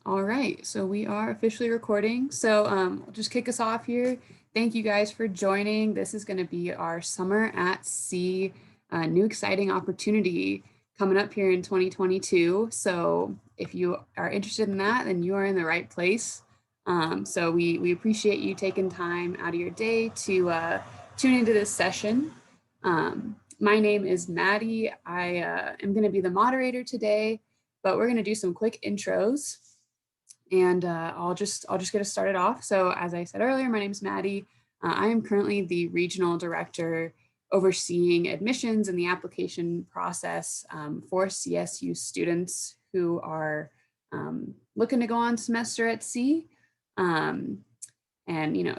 All right, so we are officially recording. So I'll just kick us off here. Thank you guys for joining. This is going to be our Summer at Sea, new exciting opportunity coming up here in 2022. So if you are interested in that, then you are in the right place. So we appreciate you taking time out of your day to tune into this session. My name is Maddie. I am going to be the moderator today, but we're going to do some quick intros. And I'll just get us started off. So as I said earlier, my name is Maddie. I am currently the regional director overseeing admissions and the application process for CSU students who are looking to go on semester at sea. And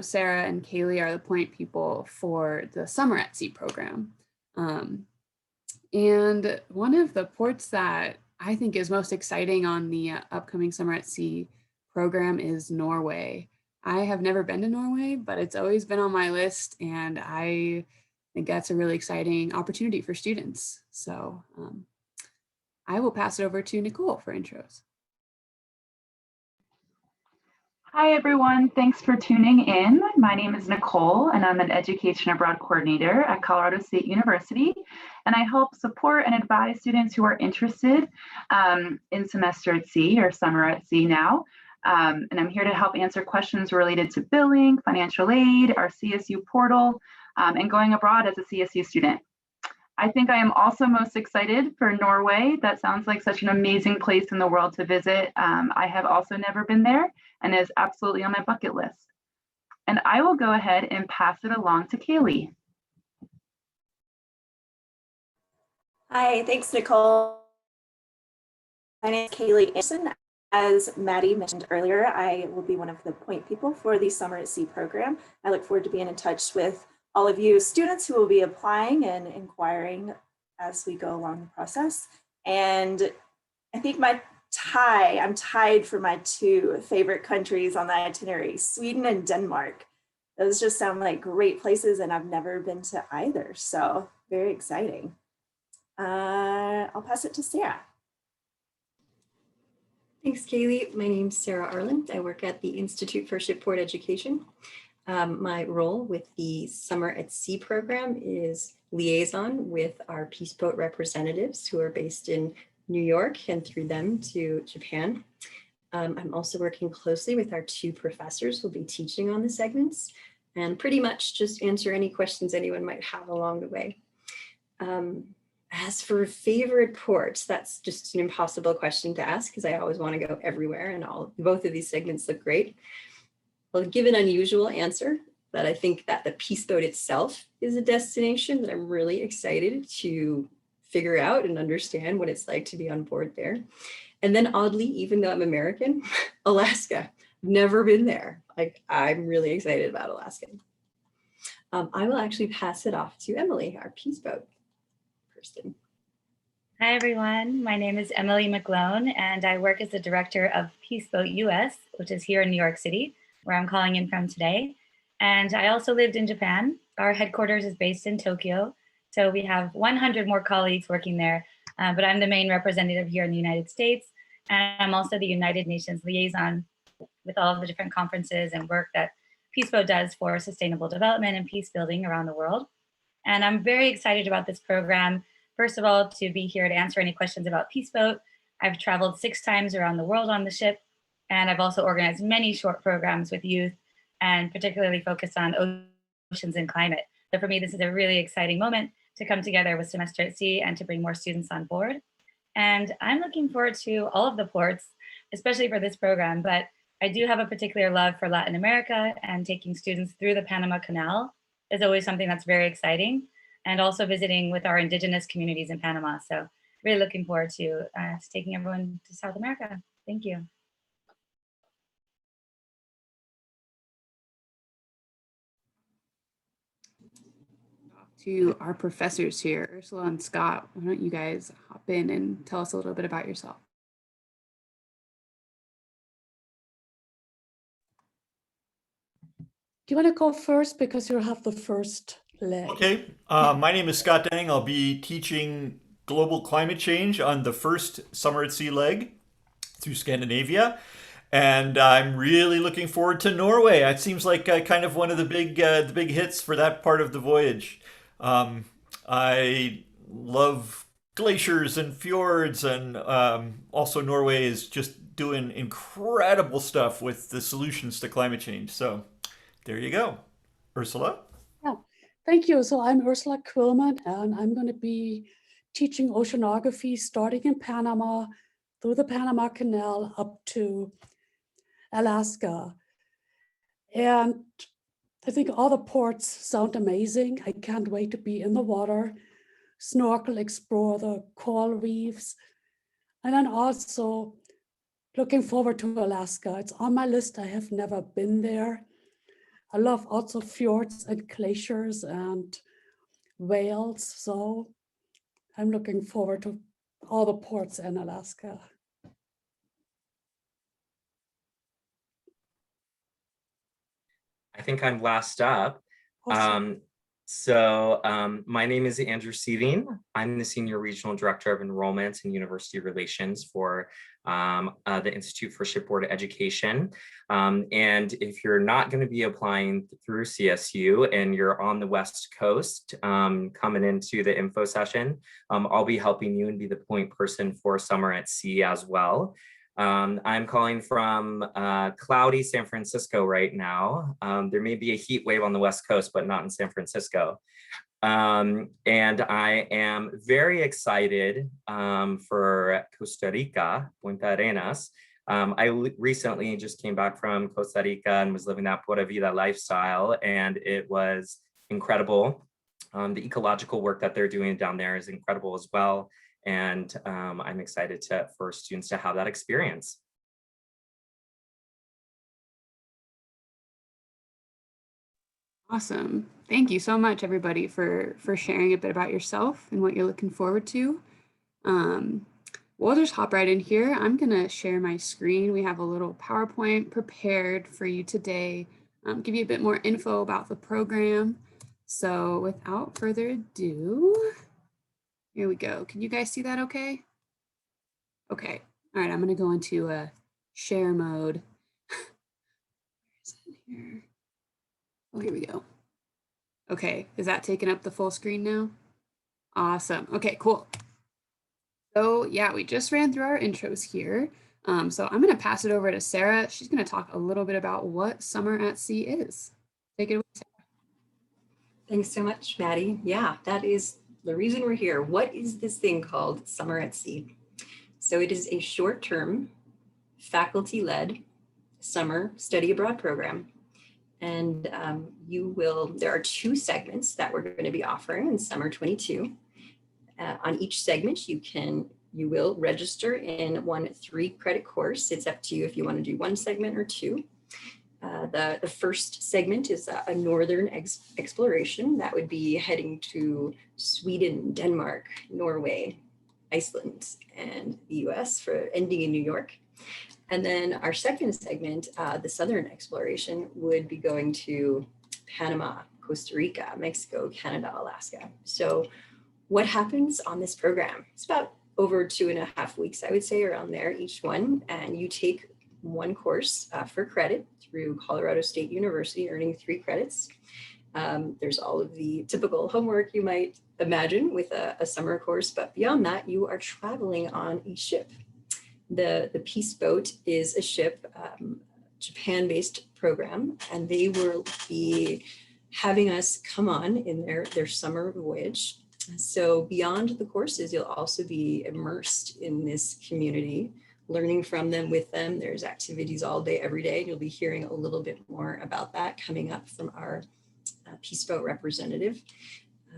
Sarah and Kaylee are the point people for the Summer at Sea program. And one of the ports that I think is most exciting on the upcoming Summer at Sea program is Norway. I have never been to Norway, but it's always been on my list, and I think that's a really exciting opportunity for students. So I will pass it over to Nicole for intros. Hi, everyone. Thanks for tuning in. My name is Nicole, and I'm an Education Abroad Coordinator at Colorado State University. And I help support and advise students who are interested in semester at sea or summer at sea now. And I'm here to help answer questions related to billing, financial aid, our CSU portal, and going abroad as a CSU student. I think I am also most excited for Norway. That sounds like such an amazing place in the world to visit. I have also never been there and is absolutely on my bucket list. And I will go ahead and pass it along to Kaylee. Hi, thanks, Nicole. My name is Kaylee Anderson. As Maddie mentioned earlier, I will be one of the point people for the Summer at Sea program. I look forward to being in touch with all of you students who will be applying and inquiring as we go along the process. And I think I'm tied for my two favorite countries on the itinerary, Sweden and Denmark. Those just sound like great places, and I've never been to either. So very exciting. I'll pass it to Sarah. Thanks, Kaylee. My name's Sarah Arland. I work at the Institute for Shipboard Education. My role with the Summer at Sea program is liaison with our Peace Boat representatives who are based in New York and through them to Japan. I'm also working closely with our two professors who will be teaching on the segments and pretty much just answer any questions anyone might have along the way. As for favorite ports, that's just an impossible question to ask because I always want to go everywhere, and both of these segments look great. I'll give an unusual answer that I think that the Peace Boat itself is a destination that I'm really excited to figure out and understand what it's like to be on board there. And then oddly, even though I'm American, Alaska, never been there. I'm really excited about Alaska. I will actually pass it off to Emily, our Peace Boat person. Hi, everyone. My name is Emily McGlone, and I work as the director of Peace Boat US, which is here in New York City, where I'm calling in from today. And I also lived in Japan. Our headquarters is based in Tokyo. So we have 100 more colleagues working there, but I'm the main representative here in the United States. And I'm also the United Nations liaison with all of the different conferences and work that Peace Boat does for sustainable development and peace building around the world. And I'm very excited about this program. First of all, to be here to answer any questions about Peace Boat. I've traveled 6 times around the world on the ship, and I've also organized many short programs with youth and particularly focused on oceans and climate. So for me, this is a really exciting moment to come together with Semester at Sea and to bring more students on board. And I'm looking forward to all of the ports, especially for this program, but I do have a particular love for Latin America, and taking students through the Panama Canal is always something that's very exciting, and also visiting with our indigenous communities in Panama. So really looking forward to taking everyone to South America. Thank you. To our professors here, Ursula and Scott, why don't you guys hop in and tell us a little bit about yourself? Do you want to go first because you have the first leg? Okay. My name is Scott Denning. I'll be teaching global climate change on the first Summer at Sea leg through Scandinavia. And I'm really looking forward to Norway. It seems like kind of one of the big hits for that part of the voyage. I love glaciers and fjords, and also Norway is just doing incredible stuff with the solutions to climate change. So there you go. Ursula? Yeah, thank you. So I'm Ursula Quillman, and I'm going to be teaching oceanography starting in Panama, through the Panama Canal up to Alaska. And I think all the ports sound amazing. I can't wait to be in the water, snorkel, explore the coral reefs, and then also looking forward to Alaska. It's on my list. I have never been there. I love also fjords and glaciers and whales. So I'm looking forward to all the ports in Alaska. I think I'm last up. Awesome. My name is Andrew Seaving. I'm the Senior Regional Director of Enrollment and University Relations for the Institute for Shipboard Education. And if you're not going to be applying through CSU and you're on the West Coast coming into the info session, I'll be helping you and be the point person for Summer at Sea as well. I'm calling from cloudy San Francisco right now. There may be a heat wave on the West Coast, but not in San Francisco. And I am very excited for Costa Rica, Punta Arenas. I recently just came back from Costa Rica and was living that Pura Vida lifestyle, and it was incredible. The ecological work that they're doing down there is incredible as well. And I'm excited for students to have that experience. Awesome. Thank you so much, everybody, for sharing a bit about yourself and what you're looking forward to. We'll just hop right in here. I'm going to share my screen. We have a little PowerPoint prepared for you today, give you a bit more info about the program. So without further ado, here we go. Can you guys see that okay? Okay. All right, I'm going to go into share mode. Where is it here? Oh, here we go. Okay, is that taking up the full screen now? Awesome. Okay, cool. So yeah, we just ran through our intros here. So I'm going to pass it over to Sarah. She's going to talk a little bit about what Summer at Sea is. Take it away, Sarah. Thanks so much, Maddie. Yeah, that is the reason we're here. What is this thing called Summer at Sea? So it is a short-term, faculty-led summer study abroad program. And there are 2 segments that we're going to be offering in Summer 22. On each segment, you will register in one 3-credit course. It's up to you if you want to do 1 segment or 2. The first segment is a northern exploration that would be heading to Sweden, Denmark, Norway, Iceland, and the US for ending in New York. And then our second segment, the southern exploration, would be going to Panama, Costa Rica, Mexico, Canada, Alaska. So what happens on this program? It's about over 2.5 weeks, I would say, around there, each one. And you take 1 course for credit through Colorado State University, earning 3 credits. There's all of the typical homework you might imagine with a summer course, but beyond that, you are traveling on a ship. The Peace Boat is a ship, Japan-based program, and they will be having us come on in their summer voyage. So beyond the courses, you'll also be immersed in this community, learning from them, with them. There's activities all day, every day. You'll be hearing a little bit more about that coming up from our Peace Boat representative.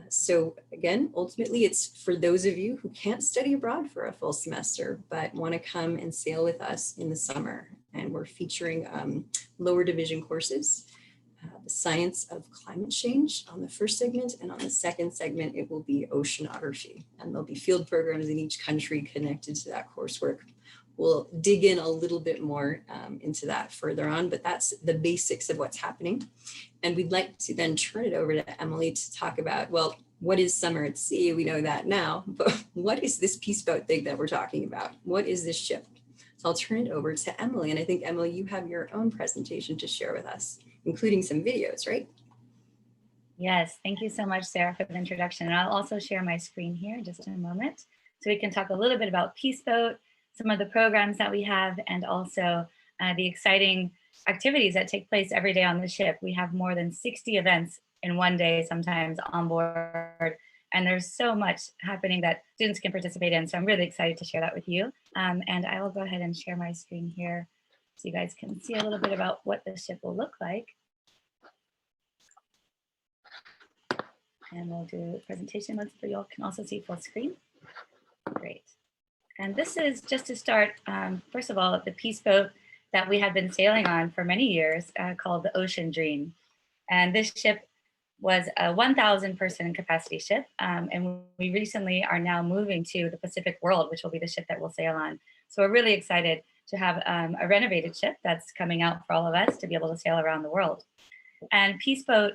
So again, ultimately, it's for those of you who can't study abroad for a full semester, but want to come and sail with us in the summer. And we're featuring lower division courses, the science of climate change on the first segment, and on the second segment, it will be oceanography. And there'll be field programs in each country connected to that coursework. We'll dig in a little bit more into that further on, but that's the basics of what's happening. And we'd like to then turn it over to Emily to talk about, well, what is summer at sea? We know that now, but what is this peace boat thing that we're talking about? What is this ship? So I'll turn it over to Emily. And I think, Emily, you have your own presentation to share with us, including some videos, right? Yes, thank you so much, Sarah, for the introduction. And I'll also share my screen here in just a moment, so we can talk a little bit about Peace Boat, some of the programs that we have, and also the exciting activities that take place every day on the ship. We have more than 60 events in one day, sometimes on board, and there's so much happening that students can participate in. So I'm really excited to share that with you. And I will go ahead and share my screen here so you guys can see a little bit about what the ship will look like. And we'll do a presentation mode so you all can also see full screen. Great. And this is just to start, first of all, the peace boat that we have been sailing on for many years called the Ocean Dream. And this ship was a 1,000 person capacity ship. And we recently are now moving to the Pacific World, which will be the ship that we'll sail on. So we're really excited to have a renovated ship that's coming out for all of us to be able to sail around the world. And Peace Boat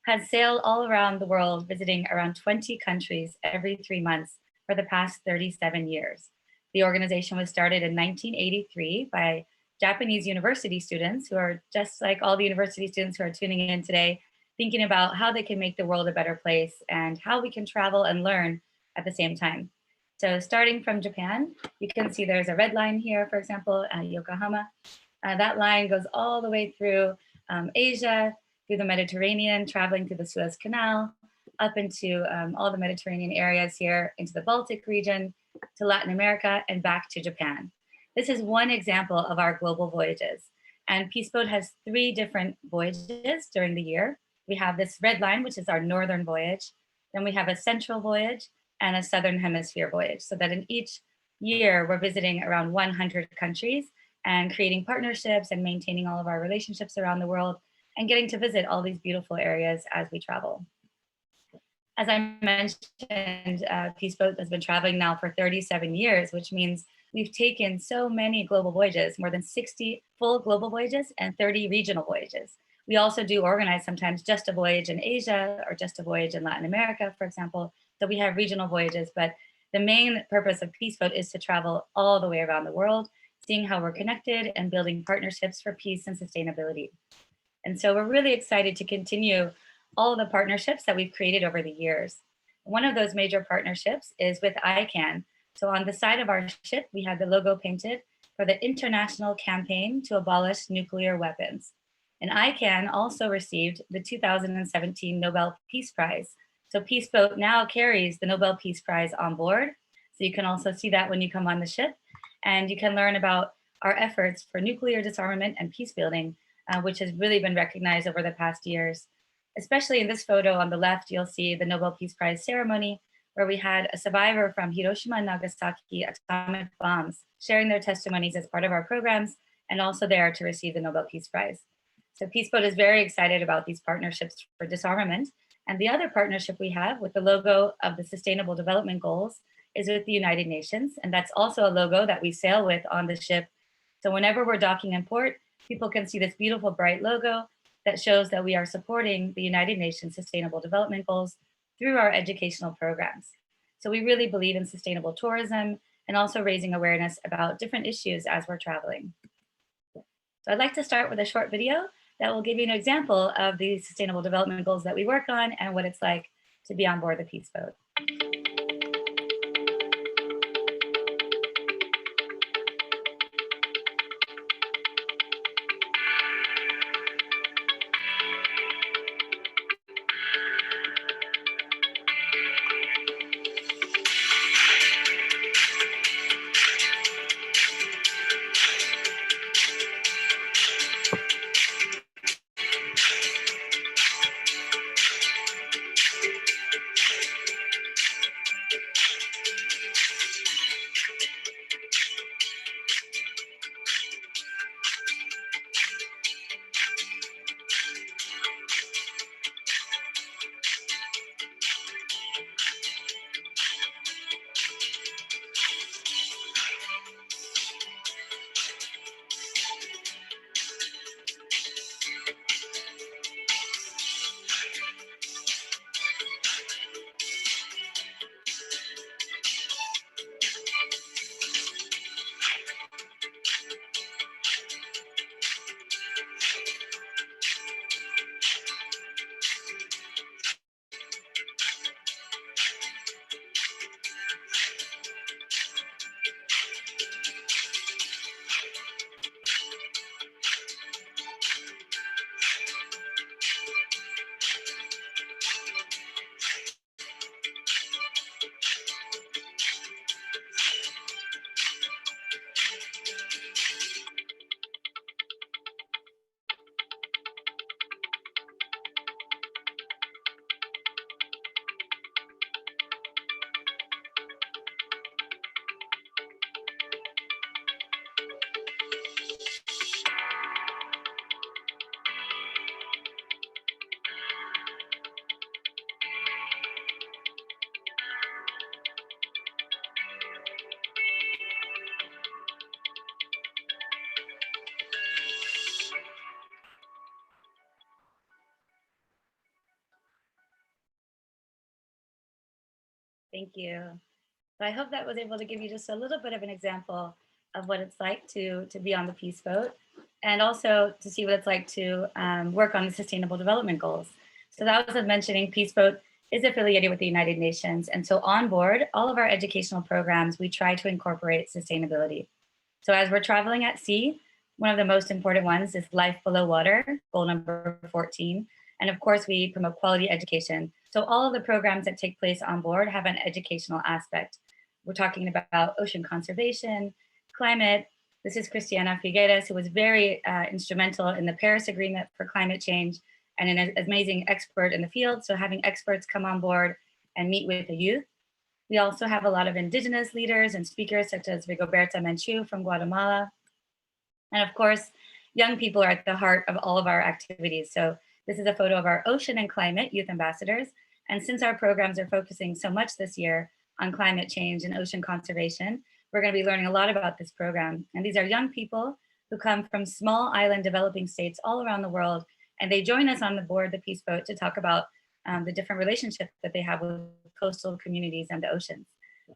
has sailed all around the world, visiting around 20 countries every 3 months for the past 37 years. The organization was started in 1983 by Japanese university students who are just like all the university students who are tuning in today, thinking about how they can make the world a better place and how we can travel and learn at the same time. So starting from Japan, you can see there's a red line here, for example, Yokohama. That line goes all the way through Asia, through the Mediterranean, traveling through the Suez Canal, up into all the Mediterranean areas here, into the Baltic region, to Latin America, and back to Japan. This is one example of our global voyages. And Peace Boat has 3 different voyages during the year. We have this red line, which is our northern voyage. Then we have a central voyage and a southern hemisphere voyage, so that in each year, we're visiting around 100 countries and creating partnerships and maintaining all of our relationships around the world and getting to visit all these beautiful areas as we travel. As I mentioned, Peace Boat has been traveling now for 37 years, which means we've taken so many global voyages, more than 60 full global voyages and 30 regional voyages. We also do organize sometimes just a voyage in Asia or just a voyage in Latin America, for example. So we have regional voyages, but the main purpose of Peace Boat is to travel all the way around the world, seeing how we're connected and building partnerships for peace and sustainability. And so we're really excited to continue all the partnerships that we've created over the years. One of those major partnerships is with ICANN. So on the side of our ship, we have the logo painted for the International Campaign to Abolish Nuclear Weapons. And ICANN also received the 2017 Nobel Peace Prize. So Peace Boat now carries the Nobel Peace Prize on board. So you can also see that when you come on the ship, and you can learn about our efforts for nuclear disarmament and peace building, which has really been recognized over the past years. Especially in this photo on the left, you'll see the Nobel Peace Prize ceremony, where we had a survivor from Hiroshima and Nagasaki atomic bombs sharing their testimonies as part of our programs, and also there to receive the Nobel Peace Prize. So Peace Boat is very excited about these partnerships for disarmament. And the other partnership we have with the logo of the Sustainable Development Goals is with the United Nations. And that's also a logo that we sail with on the ship. So whenever we're docking in port, people can see this beautiful bright logo that shows that we are supporting the United Nations Sustainable Development Goals through our educational programs. So we really believe in sustainable tourism and also raising awareness about different issues as we're traveling. So I'd like to start with a short video that will give you an example of the Sustainable Development Goals that we work on and what it's like to be on board the Peace Boat. Thank you. So I hope that was able to give you just a little bit of an example of what it's like to be on the Peace Boat, and also to see what it's like to work on the Sustainable Development Goals. So that was mentioning Peace Boat is affiliated with the United Nations. And so on board all of our educational programs, we try to incorporate sustainability. So as we're traveling at sea, one of the most important ones is life below water, goal number 14. And of course, we promote quality education. So all of the programs that take place on board have an educational aspect. We're talking about ocean conservation, climate. This is Cristiana Figueres, who was very instrumental in the Paris Agreement for climate change and an amazing expert in the field. So having experts come on board and meet with the youth. We also have a lot of indigenous leaders and speakers such as Rigoberta Menchú from Guatemala. And of course, young people are at the heart of all of our activities. So this is a photo of our ocean and climate youth ambassadors. And since our programs are focusing so much this year on climate change and ocean conservation, we're going to be learning a lot about this program. And these are young people who come from small island developing states all around the world. And they join us on the board the Peace Boat to talk about the different relationships that they have with coastal communities and the oceans.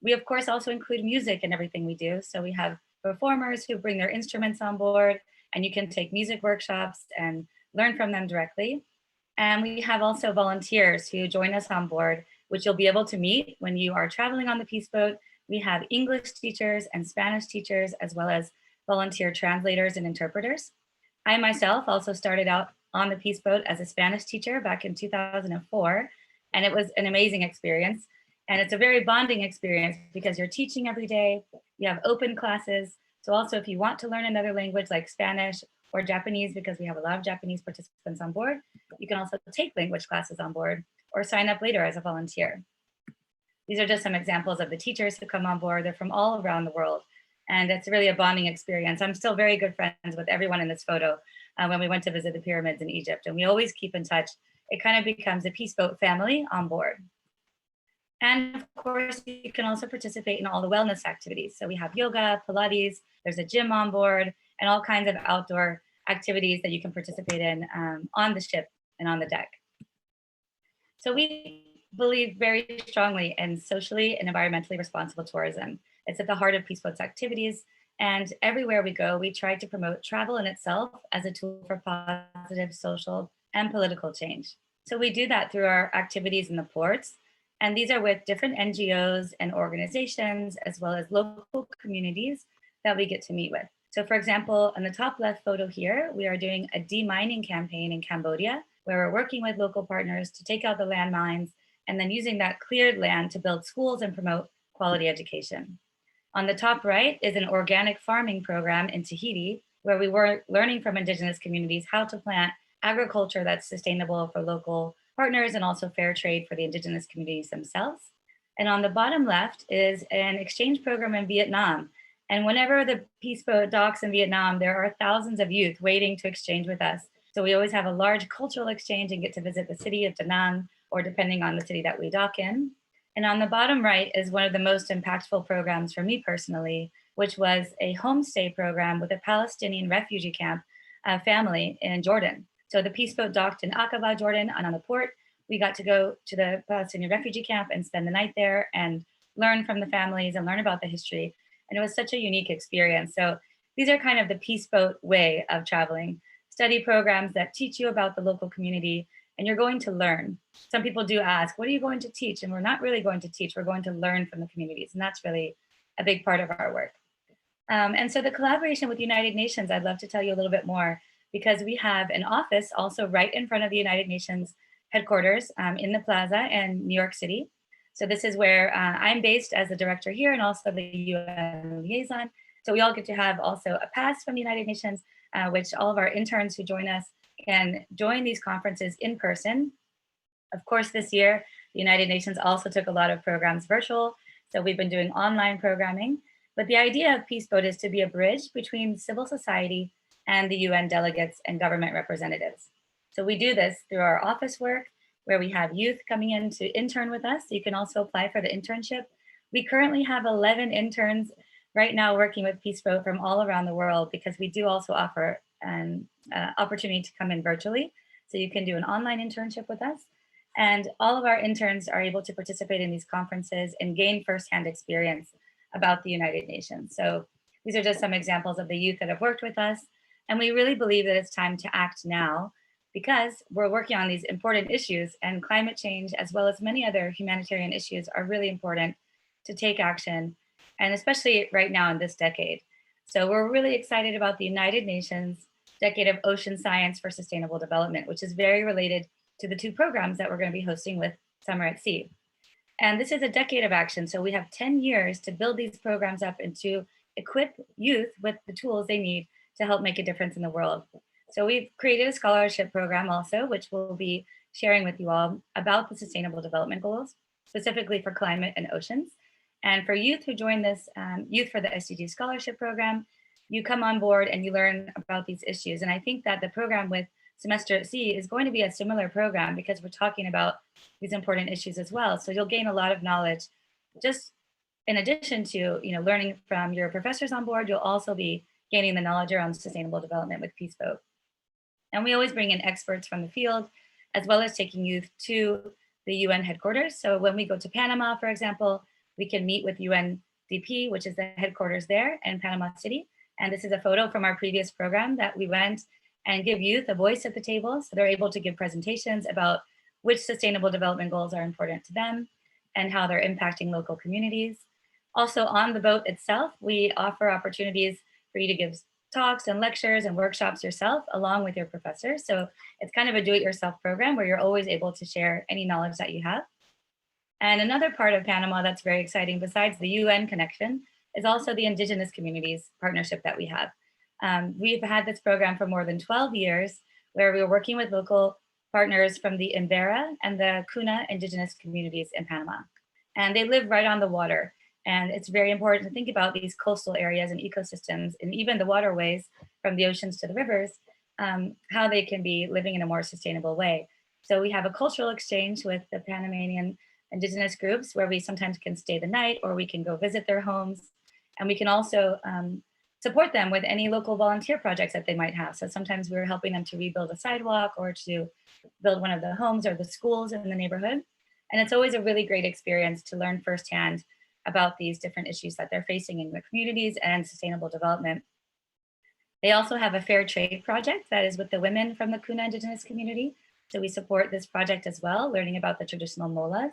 We, of course, also include music in everything we do. So we have performers who bring their instruments on board, and you can take music workshops and learn from them directly. And we have also volunteers who join us on board, which you'll be able to meet when you are traveling on the Peace Boat. We have English teachers and Spanish teachers, as well as volunteer translators and interpreters. I myself also started out on the Peace Boat as a Spanish teacher back in 2004, and it was an amazing experience. And it's a very bonding experience because you're teaching every day, you have open classes. So also if you want to learn another language like Spanish or Japanese, because we have a lot of Japanese participants on board, you can also take language classes on board or sign up later as a volunteer. These are just some examples of the teachers who come on board. They're from all around the world. And it's really a bonding experience. I'm still very good friends with everyone in this photo when we went to visit the pyramids in Egypt. And we always keep in touch. It kind of becomes a Peace Boat family on board. And of course, you can also participate in all the wellness activities. So we have yoga, Pilates, there's a gym on board, and all kinds of outdoor activities that you can participate in on the ship and on the deck. So we believe very strongly in socially and environmentally responsible tourism. It's at the heart of Peace Boat's activities. And everywhere we go, we try to promote travel in itself as a tool for positive social and political change. So we do that through our activities in the ports. And these are with different NGOs and organizations, as well as local communities that we get to meet with. So for example, on the top left photo here, we are doing a demining campaign in Cambodia, where we're working with local partners to take out the landmines and then using that cleared land to build schools and promote quality education. On the top right is an organic farming program in Tahiti, where we were learning from indigenous communities how to plant agriculture that's sustainable for local partners and also fair trade for the indigenous communities themselves. And on the bottom left is an exchange program in Vietnam. And whenever the Peace Boat docks in Vietnam, there are thousands of youth waiting to exchange with us. So we always have a large cultural exchange and get to visit the city of Da Nang, or depending on the city that we dock in. And on the bottom right is one of the most impactful programs for me personally, which was a homestay program with a Palestinian refugee camp family in Jordan. So the Peace Boat docked in Aqaba, Jordan, and on the port, we got to go to the Palestinian refugee camp and spend the night there and learn from the families and learn about the history. And it was such a unique experience. So these are kind of the Peace Boat way of traveling. Study programs that teach you about the local community, and you're going to learn. Some people do ask, what are you going to teach? And we're not really going to teach, we're going to learn from the communities. And that's really a big part of our work. And so the collaboration with United Nations, I'd love to tell you a little bit more, because we have an office also right in front of the United Nations headquarters in the plaza in New York City. So this is where I'm based as the director here and also the UN liaison. So we all get to have also a pass from the United Nations, which all of our interns who join us can join these conferences in person. Of course, this year, the United Nations also took a lot of programs virtual. So we've been doing online programming. But the idea of Peace Boat is to be a bridge between civil society and the UN delegates and government representatives. So we do this through our office work, where we have youth coming in to intern with us. You can also apply for the internship. We currently have 11 interns right now working with Peace Boat from all around the world, because we do also offer an opportunity to come in virtually. So you can do an online internship with us. And all of our interns are able to participate in these conferences and gain firsthand experience about the United Nations. So these are just some examples of the youth that have worked with us. And we really believe that it's time to act now because we're working on these important issues, and climate change, as well as many other humanitarian issues, are really important to take action, and especially right now in this decade. So we're really excited about the United Nations Decade of Ocean Science for Sustainable Development, which is very related to the two programs that we're going to be hosting with Summer at Sea. And this is a decade of action, so we have 10 years to build these programs up and to equip youth with the tools they need to help make a difference in the world. So we've created a scholarship program also, which we'll be sharing with you all about the Sustainable Development Goals, specifically for climate and oceans. And for youth who join this Youth for the Sdg Scholarship program, you come on board and you learn about these issues. And I think that the program with Semester at Sea is going to be a similar program because we're talking about these important issues as well. So you'll gain a lot of knowledge. Just in addition to learning from your professors on board, you'll also be gaining the knowledge around sustainable development with Peace Boat. And we always bring in experts from the field, as well as taking youth to the UN headquarters. So when we go to Panama, for example, we can meet with UNDP, which is the headquarters there in Panama City. And this is a photo from our previous program that we went and give youth a voice at the table. So they're able to give presentations about which sustainable development goals are important to them and how they're impacting local communities. Also on the boat itself, we offer opportunities for you to give talks and lectures and workshops yourself along with your professors. So it's kind of a do-it-yourself program where you're always able to share any knowledge that you have. And another part of Panama that's very exciting besides the UN connection is also the indigenous communities partnership that we have. We've had this program for more than 12 years where we were working with local partners from the Imbera and the Kuna indigenous communities in Panama. And they live right on the water. And it's very important to think about these coastal areas and ecosystems and even the waterways from the oceans to the rivers, how they can be living in a more sustainable way. So we have a cultural exchange with the Panamanian indigenous groups where we sometimes can stay the night or we can go visit their homes. And we can also support them with any local volunteer projects that they might have. So sometimes we're helping them to rebuild a sidewalk or to build one of the homes or the schools in the neighborhood. And it's always a really great experience to learn firsthand about these different issues that they're facing in their communities and sustainable development. They also have a fair trade project that is with the women from the Kuna indigenous community. So we support this project as well, learning about the traditional molas.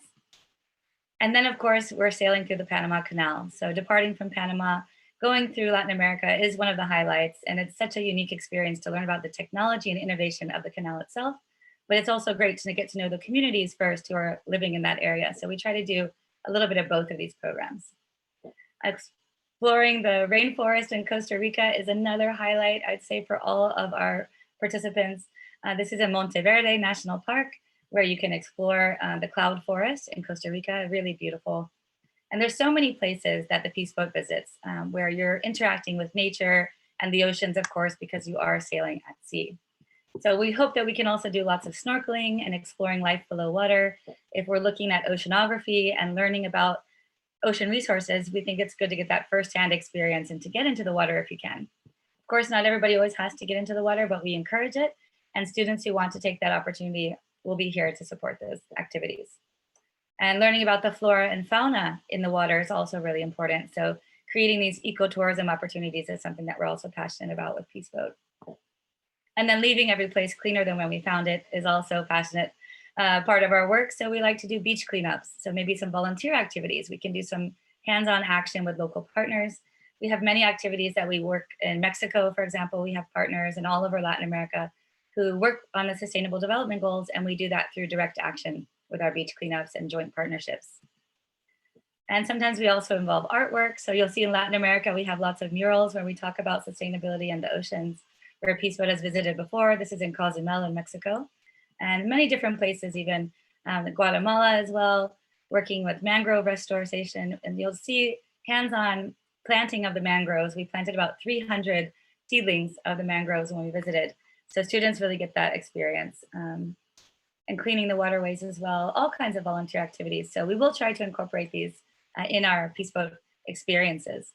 And then of course, we're sailing through the Panama Canal. So departing from Panama, going through Latin America is one of the highlights. And it's such a unique experience to learn about the technology and innovation of the canal itself. But it's also great to get to know the communities first who are living in that area. So we try to do a little bit of both of these programs. Exploring the rainforest in Costa Rica is another highlight, I'd say, for all of our participants. This is in Monteverde National Park, where you can explore the cloud forest in Costa Rica, really beautiful. And there's so many places that the Peace Boat visits where you're interacting with nature and the oceans, of course, because you are sailing at sea. So we hope that we can also do lots of snorkeling and exploring life below water. If we're looking at oceanography and learning about ocean resources, we think it's good to get that firsthand experience and to get into the water if you can. Of course, not everybody always has to get into the water, but we encourage it. And students who want to take that opportunity will be here to support those activities. And learning about the flora and fauna in the water is also really important. So creating these ecotourism opportunities is something that we're also passionate about with Peace Boat. And then leaving every place cleaner than when we found it is also a passionate part of our work. So we like to do beach cleanups. So maybe some volunteer activities. We can do some hands-on action with local partners. We have many activities that we work in Mexico, for example. We have partners in all over Latin America who work on the Sustainable Development Goals, and we do that through direct action with our beach cleanups and joint partnerships. And sometimes we also involve artwork. So you'll see in Latin America, we have lots of murals where we talk about sustainability and the oceans, where Peace Boat has visited before. This is in Cozumel in Mexico, and many different places, even Guatemala as well, working with mangrove restoration. And you'll see hands-on planting of the mangroves. We planted about 300 seedlings of the mangroves when we visited. So students really get that experience. And cleaning the waterways as well, all kinds of volunteer activities. So we will try to incorporate these in our Peace Boat experiences.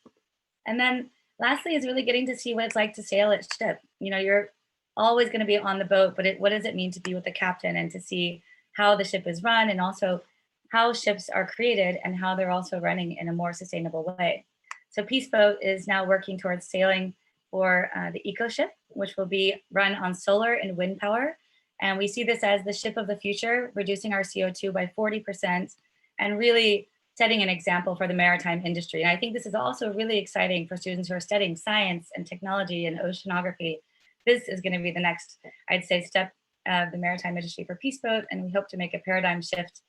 And then lastly is really getting to see what it's like to sail at ship. You know, you're always going to be on the boat, but what does it mean to be with the captain and to see how the ship is run and also how ships are created and how they're also running in a more sustainable way. So Peace Boat is now working towards sailing for the eco ship, which will be run on solar and wind power. And we see this as the ship of the future, reducing our CO2 by 40% and really setting an example for the maritime industry. And I think this is also really exciting for students who are studying science and technology and oceanography. This is going to be the next, I'd say, step of the maritime industry for Peace Boat, and we hope to make a paradigm shift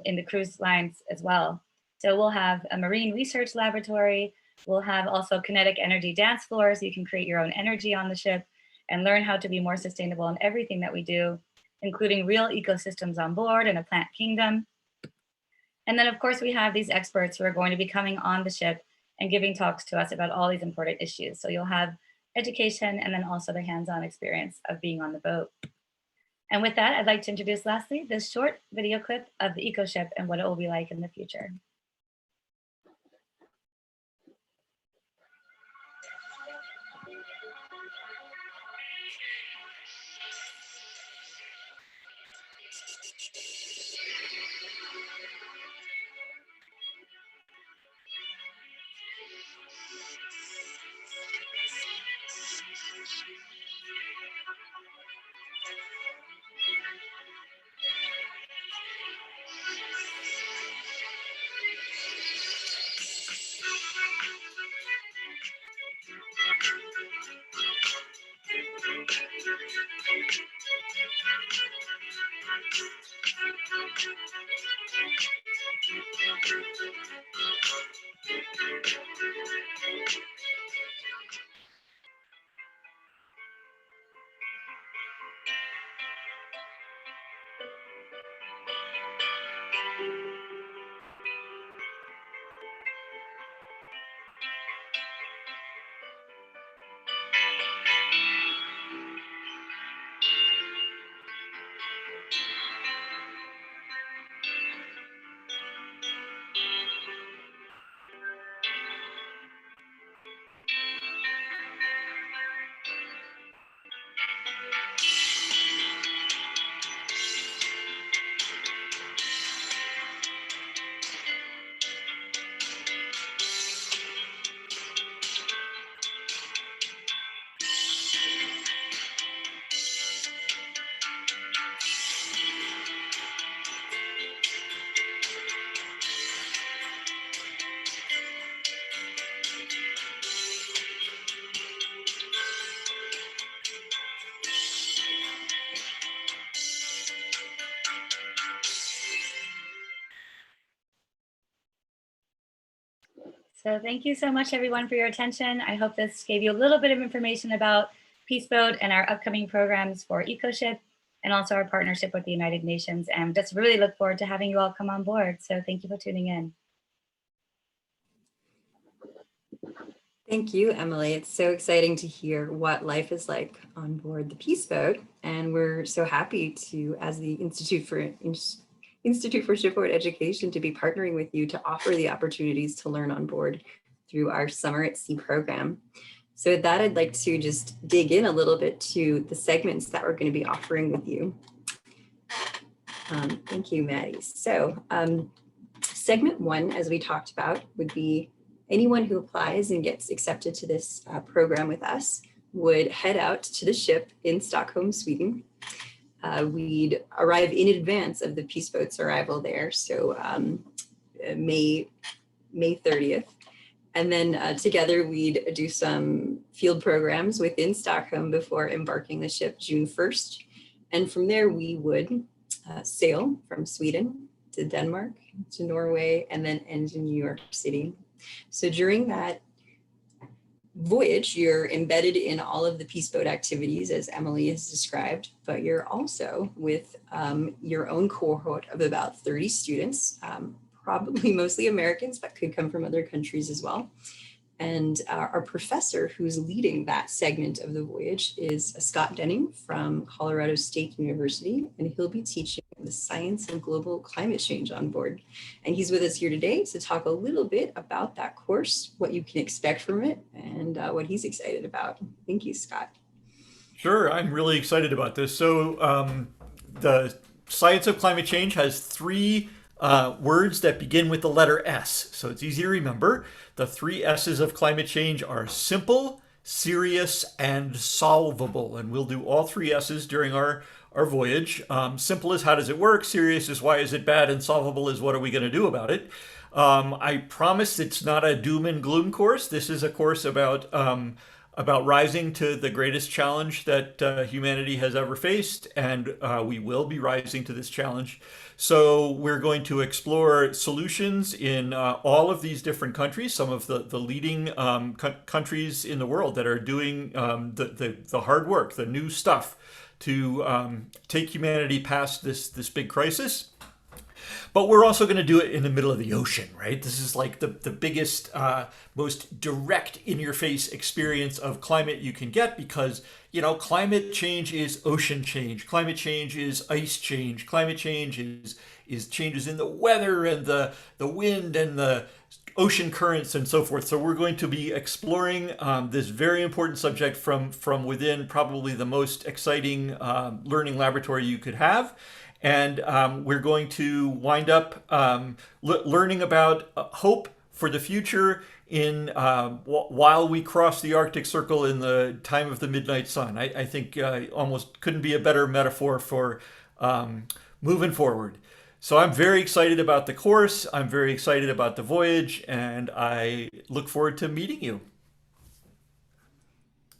in the cruise lines as well. So we'll have a marine research laboratory. We'll have also kinetic energy dance floors, so you can create your own energy on the ship and learn how to be more sustainable in everything that we do, including real ecosystems on board and a plant kingdom. And then of course we have these experts who are going to be coming on the ship and giving talks to us about all these important issues. So you'll have education and then also the hands-on experience of being on the boat. And with that, I'd like to introduce lastly this short video clip of the eco ship and what it will be like in the future. So thank you so much, everyone, for your attention. I hope this gave you a little bit of information about Peace Boat and our upcoming programs for EcoShip and also our partnership with the United Nations. And just really look forward to having you all come on board. So thank you for tuning in. Thank you, Emily. It's so exciting to hear what life is like on board the Peace Boat. And we're so happy to, as the Institute for Shipboard Education, to be partnering with you to offer the opportunities to learn on board through our Summer at Sea program. So with that, I'd like to just dig in a little bit to the segments that we're going to be offering with you. Thank you, Maddie. So segment one, as we talked about, would be anyone who applies and gets accepted to this program with us would head out to the ship in Stockholm, Sweden. We'd arrive in advance of the Peace Boat's arrival there, so May 30th. And then together we'd do some field programs within Stockholm before embarking the ship June 1st. And from there we would sail from Sweden to Denmark, to Norway, and then end in New York City. So during that voyage, you're embedded in all of the Peace Boat activities as Emily has described, but you're also with your own cohort of about 30 students, probably mostly Americans, but could come from other countries as well. And our professor who's leading that segment of the voyage is Scott Denning from Colorado State University, and he'll be teaching the science of global climate change on board. And he's with us here today to talk a little bit about that course, what you can expect from it, and what he's excited about. Thank you, Scott. Sure, I'm really excited about this. So the Science of Climate Change has three words that begin with the letter S. So it's easy to remember. The three S's of climate change are simple, serious, and solvable. And we'll do all three S's during our voyage. Simple is how does it work? Serious is why is it bad? And solvable is what are we going to do about it? I promise it's not a doom and gloom course. This is a course about rising to the greatest challenge that humanity has ever faced, and we will be rising to this challenge. So we're going to explore solutions in all of these different countries, some of the leading countries in the world that are doing the hard work, the new stuff to take humanity past this big crisis. But we're also going to do it in the middle of the ocean, right? This is like the biggest, most direct in-your-face experience of climate you can get because, you know, climate change is ocean change. Climate change is ice change. Climate change is changes in the weather and the wind and the ocean currents and so forth. So we're going to be exploring this very important subject from within probably the most exciting learning laboratory you could have. And we're going to wind up learning about hope for the future in while we cross the Arctic Circle in the time of the midnight sun. I think almost couldn't be a better metaphor for moving forward. So I'm very excited about the course. I'm very excited about the voyage, and I look forward to meeting you.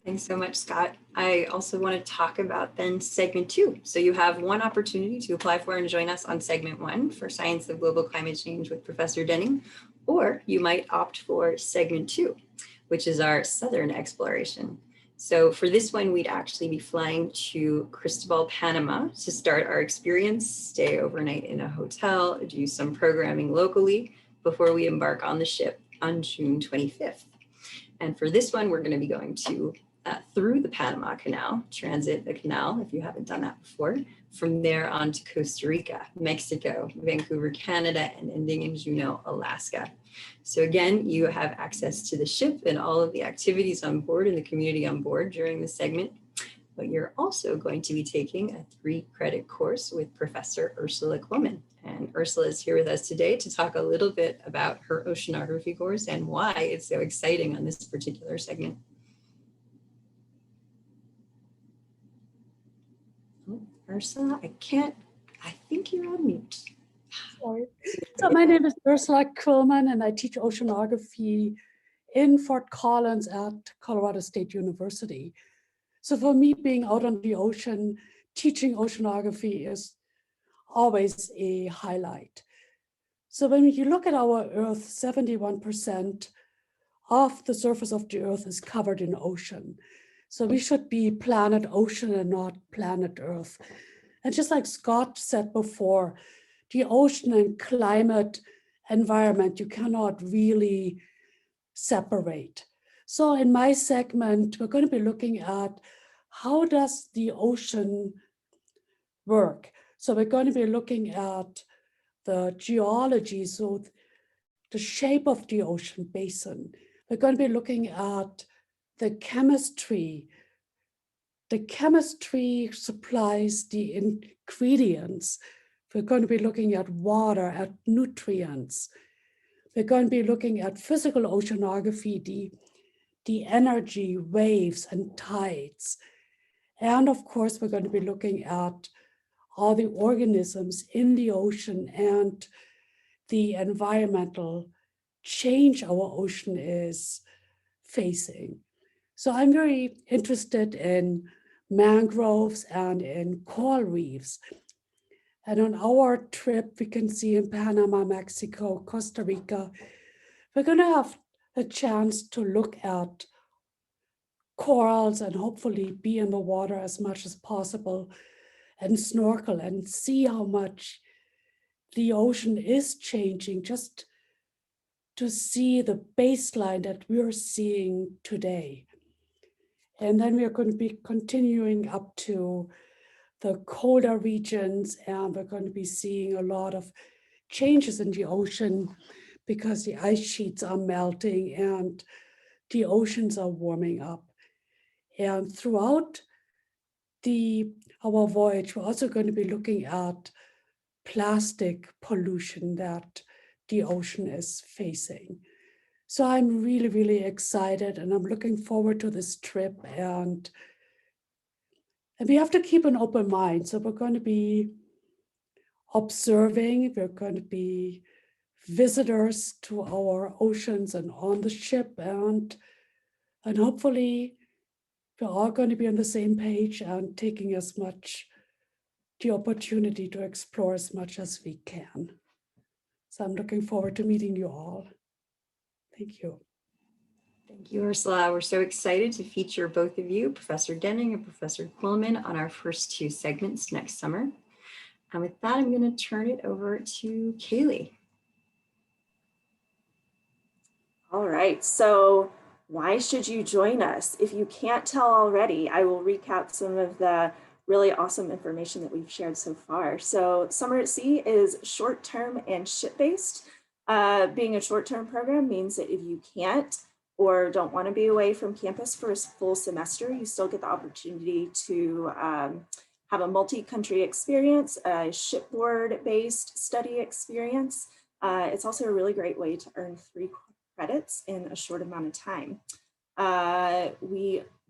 Thanks so much, Scott. I also want to talk about then segment 2. So you have one opportunity to apply for and join us on segment 1 for Science of Global Climate Change with Professor Denning, or you might opt for segment 2, which is our southern exploration. So for this one, we'd actually be flying to Cristobal, Panama to start our experience, stay overnight in a hotel, do some programming locally before we embark on the ship on June 25th. And for this one, we're going to be going to through the Panama Canal, transit the canal if you haven't done that before, from there on to Costa Rica, Mexico, Vancouver, Canada, and ending in Juneau, Alaska. So again, you have access to the ship and all of the activities on board and the community on board during this segment, but you're also going to be taking a 3-credit course with Professor Ursula Quillman. And Ursula is here with us today to talk a little bit about her oceanography course and why it's so exciting on this particular segment. Ursula, I think you're on mute. Sorry. So my name is Ursula Quillman, and I teach oceanography in Fort Collins at Colorado State University. So for me, being out on the ocean, teaching oceanography is always a highlight. So when you look at our Earth, 71% of the surface of the Earth is covered in ocean. So we should be planet ocean and not planet Earth. And just like Scott said before, the ocean and climate environment, you cannot really separate. So in my segment, we're going to be looking at how does the ocean work? So we're going to be looking at the geology, so the shape of the ocean basin. We're going to be looking at the chemistry. The chemistry supplies the ingredients. We're going to be looking at water, at nutrients. We're going to be looking at physical oceanography, the energy, waves, and tides. And of course, we're going to be looking at all the organisms in the ocean and the environmental change our ocean is facing. So I'm very interested in mangroves and in coral reefs. And on our trip, we can see in Panama, Mexico, Costa Rica, we're going to have a chance to look at corals and hopefully be in the water as much as possible and snorkel and see how much the ocean is changing, just to see the baseline that we're seeing today. And then we're going to be continuing up to the colder regions, and we're going to be seeing a lot of changes in the ocean because the ice sheets are melting and the oceans are warming up. And throughout our voyage, we're also going to be looking at plastic pollution that the ocean is facing. So I'm really, really excited, and I'm looking forward to this trip. And we have to keep an open mind. So we're going to be observing, we're going to be visitors to our oceans and on the ship, and hopefully we're all going to be on the same page and taking as much the opportunity to explore as much as we can. So I'm looking forward to meeting you all. Thank you. Thank you, Ursula. We're so excited to feature both of you, Professor Denning and Professor Quillman, on our first two segments next summer. And with that, I'm going to turn it over to Kaylee. All right, so why should you join us? If you can't tell already, I will recap some of the really awesome information that we've shared so far. So Summer at Sea is short-term and ship-based. Being a short-term program means that if you can't or don't want to be away from campus for a full semester, you still get the opportunity to have a multi-country experience, a shipboard-based study experience. It's also a really great way to earn 3 credits in a short amount of time.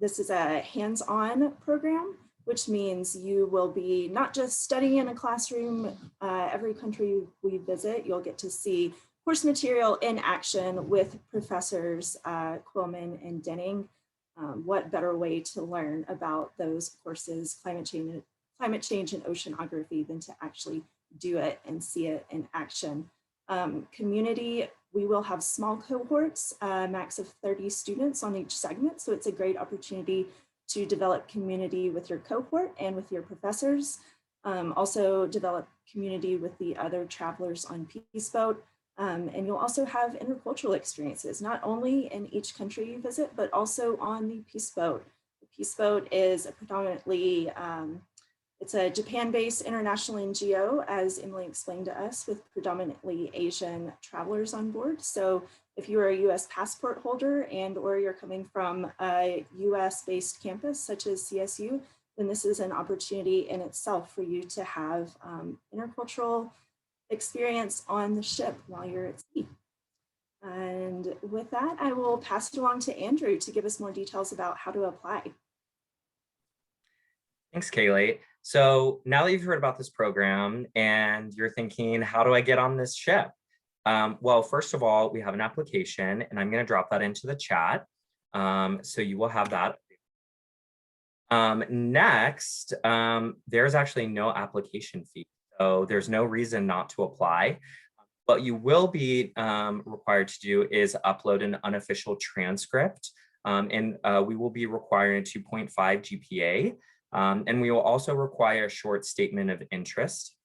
This is a hands-on program, which means you will be not just studying in a classroom. Every country we visit, you'll get to see course material in action with professors Quillman and Denning. What better way to learn about those courses, climate change and oceanography, than to actually do it and see it in action. Community, we will have small cohorts, max of 30 students on each segment. So it's a great opportunity to develop community with your cohort and with your professors. Also develop community with the other travelers on Peace Boat. And you'll also have intercultural experiences, not only in each country you visit, but also on the Peace Boat. The Peace Boat is a predominantly, it's a Japan-based international NGO, as Emily explained to us, with predominantly Asian travelers on board. So if you are a US passport holder and or you're coming from a US-based campus, such as CSU, then this is an opportunity in itself for you to have intercultural experience on the ship while you're at sea. And with that, I will pass it along to Andrew to give us more details about how to apply. Thanks, Kaylee. So now that you've heard about this program and you're thinking, how do I get on this ship? Well, first of all, we have an application, and I'm going to drop that into the chat. So you will have that. Next, there's actually no application fee. So there's no reason not to apply. What you will be required to do is upload an unofficial transcript, and we will be requiring a 2.5 GPA. And we will also require a short statement of interest.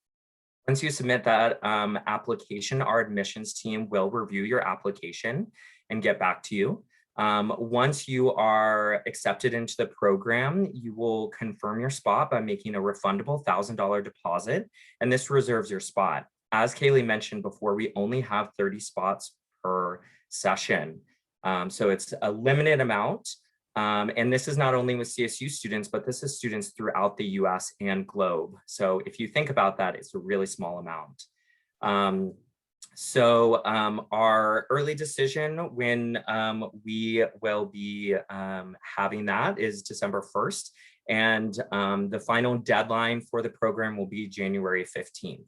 Once you submit that application, our admissions team will review your application and get back to you. Once you are accepted into the program, you will confirm your spot by making a refundable $1,000 deposit, and this reserves your spot. As Kaylee mentioned before, we only have 30 spots per session. So it's a limited amount. And this is not only with CSU students, but this is students throughout the US and globe. So if you think about that, it's a really small amount. Our early decision when we will be having that is December 1st. And the final deadline for the program will be January 15th.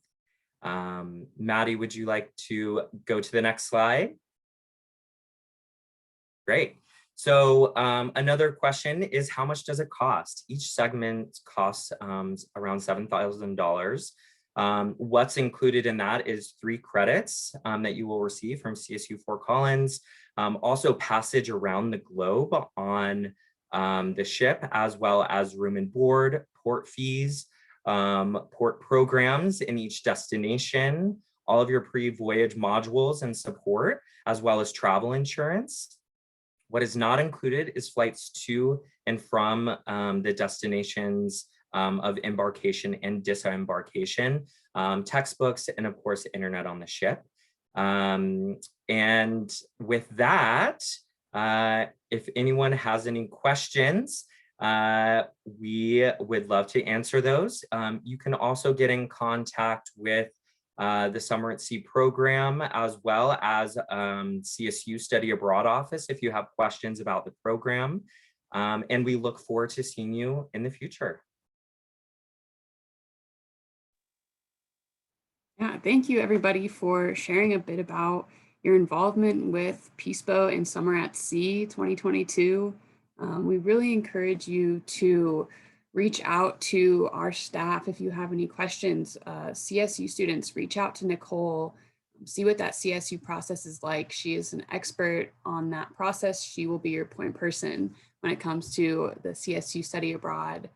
Maddie, would you like to go to the next slide? Great. So another question is, how much does it cost? Each segment costs around $7,000. What's included in that is 3 credits that you will receive from CSU Fort Collins. Also passage around the globe on the ship, as well as room and board, port fees, port programs in each destination, all of your pre-voyage modules and support, as well as travel insurance. What is not included is flights to and from the destinations of embarkation and disembarkation, textbooks, and of course, internet on the ship. And with that, if anyone has any questions, We would love to answer those. You can also get in contact with the Summer at Sea program, as well as CSU Study Abroad office if you have questions about the program. And we look forward to seeing you in the future. Yeah, thank you everybody for sharing a bit about your involvement with Peace Boat and Summer at Sea 2022. We really encourage you to reach out to our staff if you have any questions. CSU students, reach out to Nicole, see what that CSU process is like. She is an expert on that process. She will be your point person when it comes to the CSU study abroad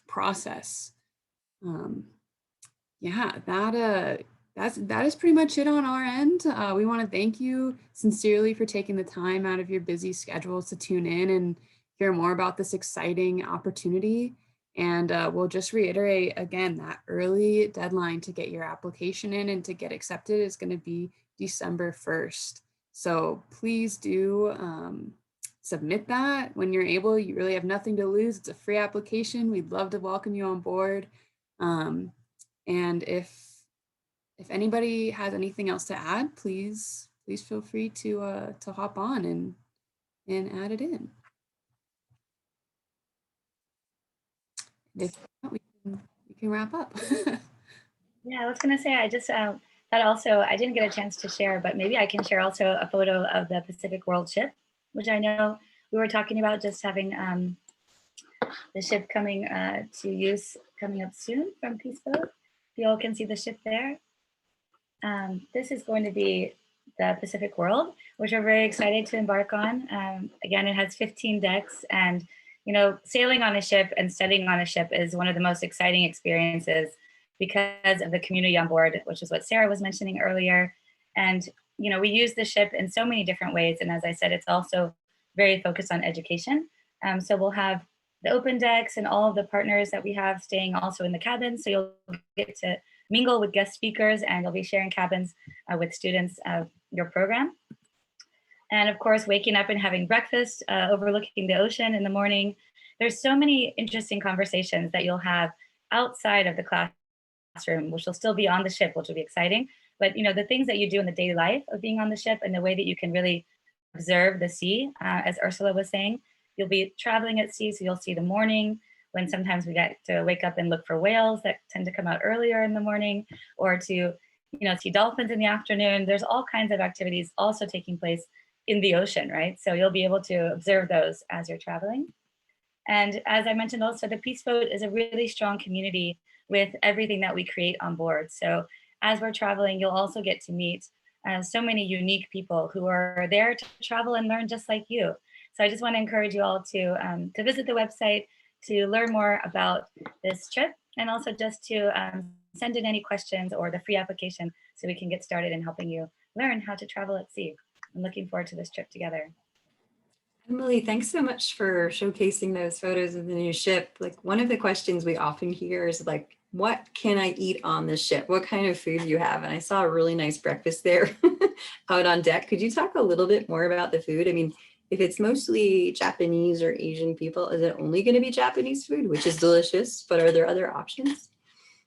process. Yeah, that is pretty much it on our end. We want to thank you sincerely for taking the time out of your busy schedules to tune in and hear more about this exciting opportunity. And we'll just reiterate again, that early deadline to get your application in and to get accepted is going to be December 1st. So please do submit that when you're able. You really have nothing to lose. It's a free application. We'd love to welcome you on board. And if anybody has anything else to add, please feel free to hop on and add it in. If not, we can wrap up. Yeah, I was gonna say, I just thought also, I didn't get a chance to share, but maybe I can share also a photo of the Pacific World ship, which I know we were talking about just having the ship coming to use coming up soon from Peace Boat. You all can see the ship there. This is going to be the Pacific World, which we're very excited to embark on. Again, it has 15 decks, and you know, sailing on a ship and studying on a ship is one of the most exciting experiences because of the community on board, which is what Sarah was mentioning earlier. And you know, we use the ship in so many different ways, and as I said, it's also very focused on education. So we'll have the open decks and all of the partners that we have staying also in the cabins. So you'll get to mingle with guest speakers, and you'll be sharing cabins with students of your program. And of course, waking up and having breakfast overlooking the ocean in the morning. There's so many interesting conversations that you'll have outside of the classroom, which will still be on the ship, which will be exciting. But you know, the things that you do in the daily life of being on the ship and the way that you can really observe the sea, as Ursula was saying, you'll be traveling at sea, so you'll see the morning, when sometimes we get to wake up and look for whales that tend to come out earlier in the morning, or to, you know, see dolphins in the afternoon. There's all kinds of activities also taking place in the ocean, right? So you'll be able to observe those as you're traveling. And as I mentioned also, the Peace Boat is a really strong community with everything that we create on board. So as we're traveling, you'll also get to meet so many unique people who are there to travel and learn just like you. So I just want to encourage you all to visit the website, to learn more about this trip, and also just to send in any questions or the free application so we can get started in helping you learn how to travel at sea. I'm looking forward to this trip together. Emily, thanks so much for showcasing those photos of the new ship. Like, one of the questions we often hear is like, what can I eat on the ship? What kind of food do you have? And I saw a really nice breakfast there out on deck. Could you talk a little bit more about the food? I mean, if it's mostly Japanese or Asian people, is it only going to be Japanese food, which is delicious, but are there other options?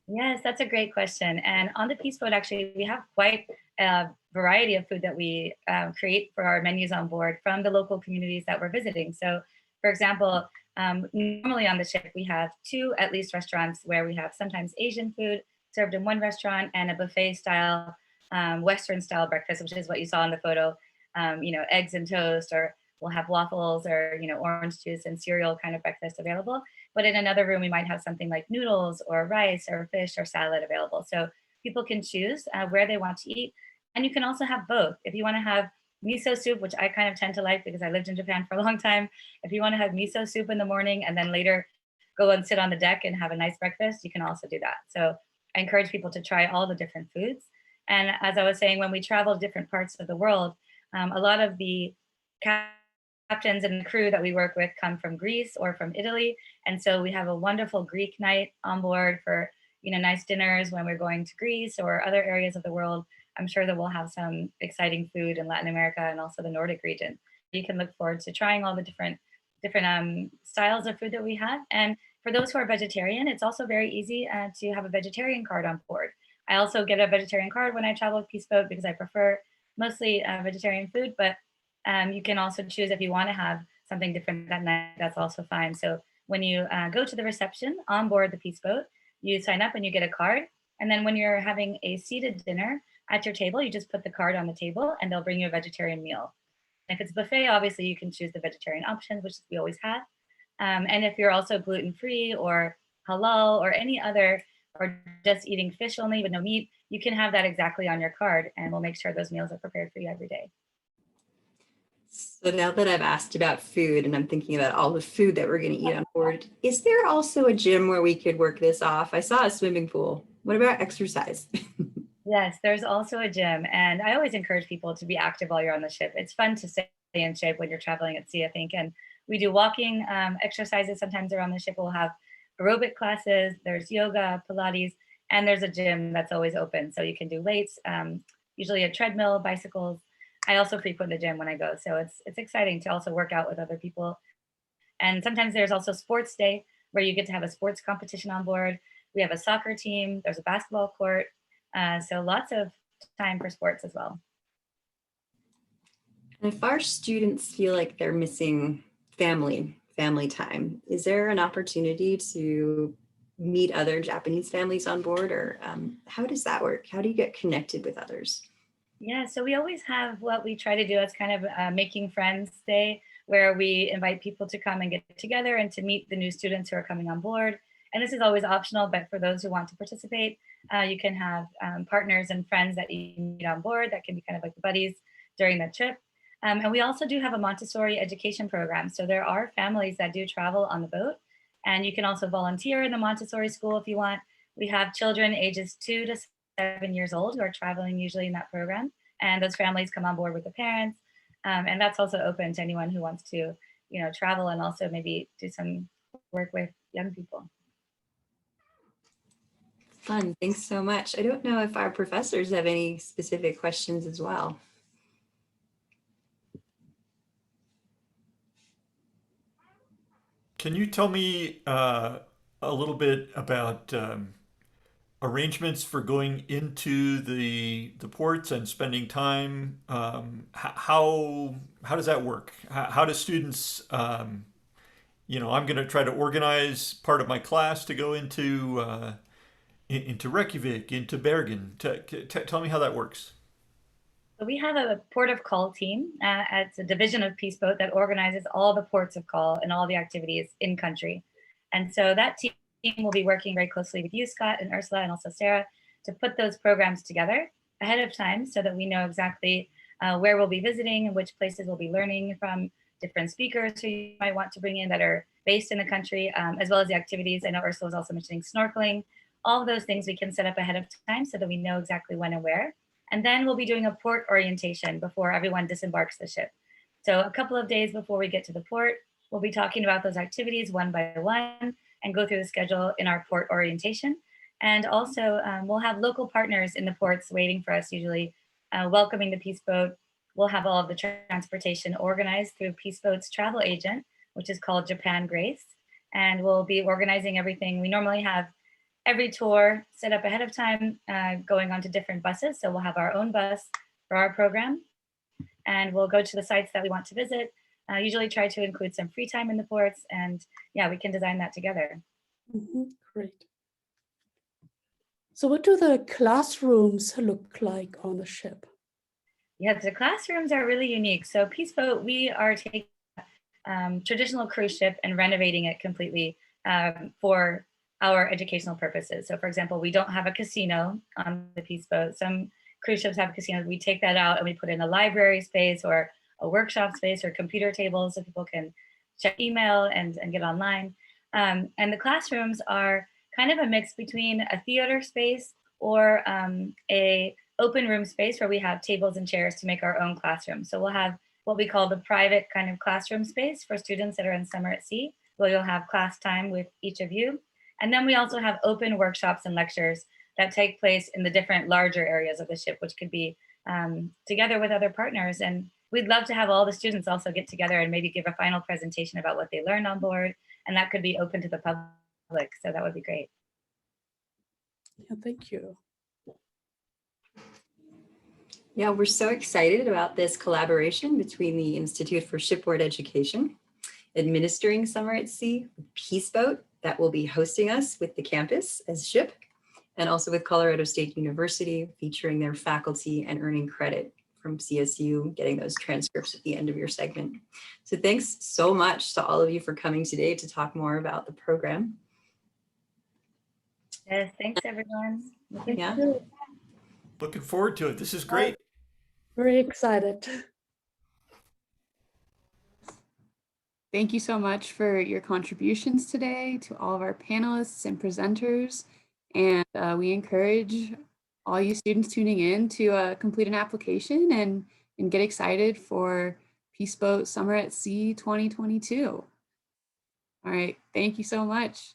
Yes, that's a great question. And on the Peace Boat, actually, we have quite a variety of food that we create for our menus on board from the local communities that we're visiting. So, for example, normally on the ship, we have 2 at least restaurants where we have sometimes Asian food served in one restaurant and a buffet style, Western style breakfast, which is what you saw in the photo, you know, eggs and toast, or we'll have waffles or, you know, orange juice and cereal kind of breakfast available. But in another room, we might have something like noodles or rice or fish or salad available. So people can choose where they want to eat. And you can also have both. If you want to have miso soup, which I kind of tend to like because I lived in Japan for a long time. If you want to have miso soup in the morning and then later go and sit on the deck and have a nice breakfast, you can also do that. So I encourage people to try all the different foods. And as I was saying, when we travel to different parts of the world, a lot of the captains and the crew that we work with come from Greece or from Italy. And so we have a wonderful Greek night on board for, you know, nice dinners when we're going to Greece or other areas of the world. I'm sure that we'll have some exciting food in Latin America and also the Nordic region. You can look forward to trying all the different different styles of food that we have. And for those who are vegetarian, it's also very easy to have a vegetarian card on board. I also get a vegetarian card when I travel with Peace Boat because I prefer mostly vegetarian food, but you can also choose if you want to have something different that night, that's also fine. So when you go to the reception on board the Peace Boat, you sign up and you get a card. And then when you're having a seated dinner at your table, you just put the card on the table and they'll bring you a vegetarian meal. If it's buffet, obviously you can choose the vegetarian options, which we always have. And if you're also gluten-free or halal or any other, or just eating fish only with no meat, you can have that exactly on your card and we'll make sure those meals are prepared for you every day. So now that I've asked about food and I'm thinking about all the food that we're going to eat on board, is there also a gym where we could work this off? I saw a swimming pool. What about exercise? Yes, there's also a gym, and I always encourage people to be active while you're on the ship. It's fun to stay in shape when you're traveling at sea, I think. And we do walking exercises sometimes around the ship. We'll have aerobic classes, there's yoga, Pilates, and there's a gym that's always open. So you can do weights, usually a treadmill, bicycles. I also frequent the gym when I go. So it's exciting to also work out with other people. And sometimes there's also sports day where you get to have a sports competition on board. We have a soccer team, there's a basketball court. So lots of time for sports as well. And if our students feel like they're missing family time, is there an opportunity to meet other Japanese families on board, or how does that work? How do you get connected with others? Yeah, so we always have what we try to do as kind of a making friends day, where we invite people to come and get together and to meet the new students who are coming on board. And this is always optional, but for those who want to participate, you can have partners and friends that you meet on board that can be kind of like buddies during the trip. And we also do have a Montessori education program. So there are families that do travel on the boat, and you can also volunteer in the Montessori school if you want. We have children ages 2 to 7 years old who are traveling usually in that program, and those families come on board with the parents. And that's also open to anyone who wants to, travel and also maybe do some work with young people. Fun, thanks so much. I don't know if our professors have any specific questions as well. Can you tell me a little bit about arrangements for going into the ports and spending time? How does that work? How do students? I'm going to try to organize part of my class to go into Reykjavik, into Bergen. Tell me how that works. So we have a port of call team. It's a division of Peace Boat that organizes all the ports of call and all the activities in country. And so that team will be working very closely with you, Scott, and Ursula, and also Sarah, to put those programs together ahead of time so that we know exactly where we'll be visiting and which places we'll be learning from, different speakers who you might want to bring in that are based in the country, as well as the activities. I know Ursula was also mentioning snorkeling. All of those things we can set up ahead of time so that we know exactly when and where. And then we'll be doing a port orientation before everyone disembarks the ship. So a couple of days before we get to the port, we'll be talking about those activities one by one and go through the schedule in our port orientation. And also we'll have local partners in the ports waiting for us, usually welcoming the Peace Boat. We'll have all of the transportation organized through Peace Boat's travel agent, which is called Japan Grace. And we'll be organizing everything. We normally have every tour set up ahead of time, going on to different buses. So we'll have our own bus for our program, and we'll go to the sites that we want to visit. Usually try to include some free time in the ports, and yeah, we can design that together. Great. So what do the classrooms look like on the ship? Yeah, the classrooms are really unique. So Peace Boat, we are taking traditional cruise ship and renovating it completely for our educational purposes. So for example, we don't have a casino on the Peace Boat. Some cruise ships have casinos. We take that out and we put in a library space or a workshop space or computer tables so people can check email and get online. And the classrooms are kind of a mix between a theater space or a open room space where we have tables and chairs to make our own classroom. So we'll have what we call the private kind of classroom space for students that are in summer at sea, where you'll have class time with each of you. And then we also have open workshops and lectures that take place in the different larger areas of the ship, which could be together with other partners. And we'd love to have all the students also get together and maybe give a final presentation about what they learned on board, and that could be open to the public, so that would be great. Yeah, thank you. Yeah, we're so excited about this collaboration between the Institute for Shipboard Education, administering Summer at Sea, Peace Boat that will be hosting us with the campus as SHIP, and also with Colorado State University, featuring their faculty and earning credit from CSU, getting those transcripts at the end of your segment. So thanks so much to all of you for coming today to talk more about the program. Yes, thanks everyone. Yeah. Looking forward to it. This is great. Very excited. Thank you so much for your contributions today to all of our panelists and presenters. And we encourage all you students tuning in to complete an application and get excited for Peace Boat Summer at Sea 2022. All right, thank you so much.